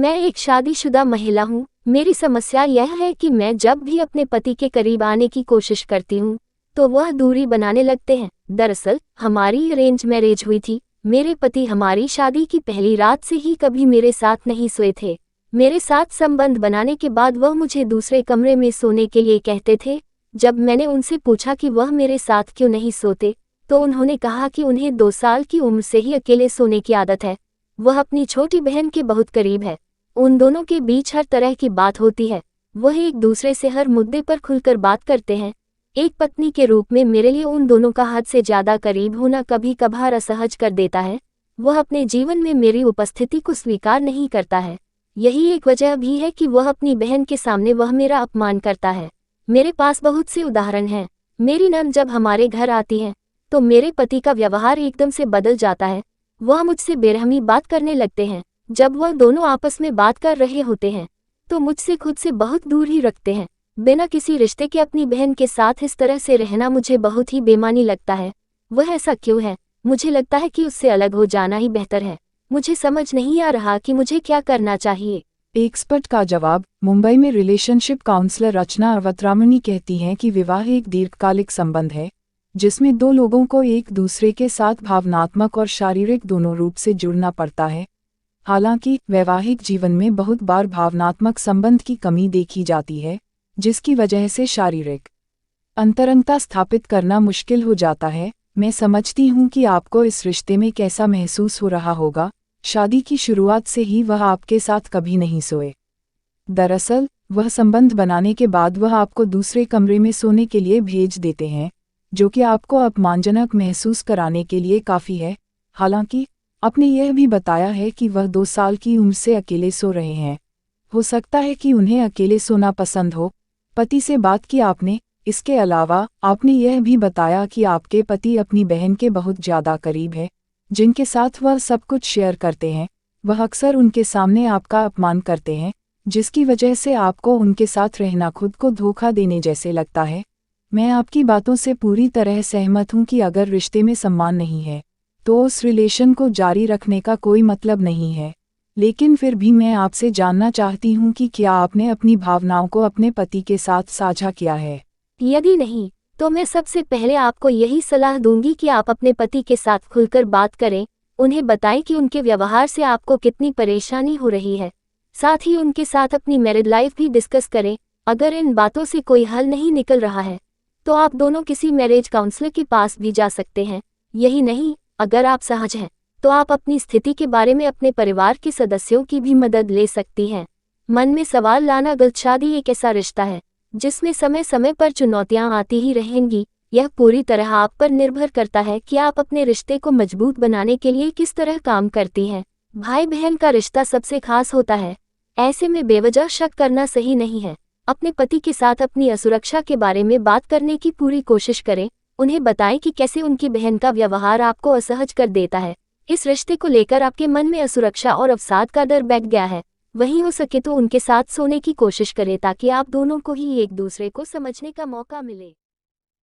मैं एक शादीशुदा महिला हूँ। मेरी समस्या यह है कि मैं जब भी अपने पति के करीब आने की कोशिश करती हूँ तो वह दूरी बनाने लगते हैं। दरअसल हमारी अरेंज मैरिज हुई थी। मेरे पति हमारी शादी की पहली रात से ही कभी मेरे साथ नहीं सोए थे। मेरे साथ संबंध बनाने के बाद वह मुझे दूसरे कमरे में सोने के लिए कहते थे। जब मैंने उनसे पूछा कि वह मेरे साथ क्यों नहीं सोते तो उन्होंने कहा कि उन्हें 2 साल की उम्र से ही अकेले सोने की आदत है। वह अपनी छोटी बहन के बहुत करीब है। उन दोनों के बीच हर तरह की बात होती है। वह एक दूसरे से हर मुद्दे पर खुलकर बात करते हैं। एक पत्नी के रूप में मेरे लिए उन दोनों का हद से ज़्यादा करीब होना कभी कभार असहज कर देता है। वह अपने जीवन में मेरी उपस्थिति को स्वीकार नहीं करता है। यही एक वजह भी है कि वह अपनी बहन के सामने वह मेरा अपमान करता है। मेरे पास बहुत से उदाहरण हैं। मेरी नंद जब हमारे घर आती है तो मेरे पति का व्यवहार एकदम से बदल जाता है। वह मुझसे बेरहमी बात करने लगते हैं। जब वह दोनों आपस में बात कर रहे होते हैं तो मुझसे खुद से बहुत दूर ही रखते हैं। बिना किसी रिश्ते के अपनी बहन के साथ इस तरह से रहना मुझे बहुत ही बेमानी लगता है। वह ऐसा क्यों है? मुझे लगता है कि उससे अलग हो जाना ही बेहतर है। मुझे समझ नहीं आ रहा कि मुझे क्या करना चाहिए। एक्सपर्ट का जवाब। मुंबई में रिलेशनशिप काउंसलर रचना अवतरामणी कहती हैं कि विवाह एक दीर्घकालिक संबंध है जिसमें 2 लोगों को एक दूसरे के साथ भावनात्मक और शारीरिक दोनों रूप से जुड़ना पड़ता है। हालांकि वैवाहिक जीवन में बहुत बार भावनात्मक संबंध की कमी देखी जाती है जिसकी वजह से शारीरिक अंतरंगता स्थापित करना मुश्किल हो जाता है। मैं समझती हूँ कि आपको इस रिश्ते में कैसा महसूस हो रहा होगा। शादी की शुरुआत से ही वह आपके साथ कभी नहीं सोए। दरअसल वह संबंध बनाने के बाद वह आपको दूसरे कमरे में सोने के लिए भेज देते हैं जो कि आपको अपमानजनक महसूस कराने के लिए काफ़ी है। हालांकि आपने यह भी बताया है कि वह 2 साल की उम्र से अकेले सो रहे हैं। हो सकता है कि उन्हें अकेले सोना पसंद हो। पति से बात की आपने? इसके अलावा आपने यह भी बताया कि आपके पति अपनी बहन के बहुत ज़्यादा करीब है जिनके साथ वह सब कुछ शेयर करते हैं। वह अक्सर उनके सामने आपका अपमान करते हैं जिसकी वजह से आपको उनके साथ रहना खुद को धोखा देने जैसे लगता है। मैं आपकी बातों से पूरी तरह सहमत हूँ कि अगर रिश्ते में सम्मान नहीं है तो उस रिलेशन को जारी रखने का कोई मतलब नहीं है। लेकिन फिर भी मैं आपसे जानना चाहती हूँ कि क्या आपने अपनी भावनाओं को अपने पति के साथ साझा किया है? यदि नहीं तो मैं सबसे पहले आपको यही सलाह दूंगी कि आप अपने पति के साथ खुलकर बात करें। उन्हें बताएं कि उनके व्यवहार से आपको कितनी परेशानी हो रही है। साथ ही उनके साथ अपनी मैरिड लाइफ भी डिस्कस करें। अगर इन बातों से कोई हल नहीं निकल रहा है तो आप दोनों किसी मैरिज काउंसलर के पास भी जा सकते हैं। यही नहीं, अगर आप सहज हैं तो आप अपनी स्थिति के बारे में अपने परिवार के सदस्यों की भी मदद ले सकती हैं। मन में सवाल लाना गलत। शादी एक ऐसा रिश्ता है जिसमें समय समय पर चुनौतियां आती ही रहेंगी। यह पूरी तरह आप पर निर्भर करता है कि आप अपने रिश्ते को मजबूत बनाने के लिए किस तरह काम करती हैं। भाई बहन का रिश्ता सबसे खास होता है। ऐसे में बेवजह शक करना सही नहीं है। अपने पति के साथ अपनी असुरक्षा के बारे में बात करने की पूरी कोशिश करें। उन्हें बताएं कि कैसे उनकी बहन का व्यवहार आपको असहज कर देता है। इस रिश्ते को लेकर आपके मन में असुरक्षा और अवसाद का डर बैठ गया है। वहीं हो सके तो उनके साथ सोने की कोशिश करें ताकि आप दोनों को ही एक दूसरे को समझने का मौका मिले।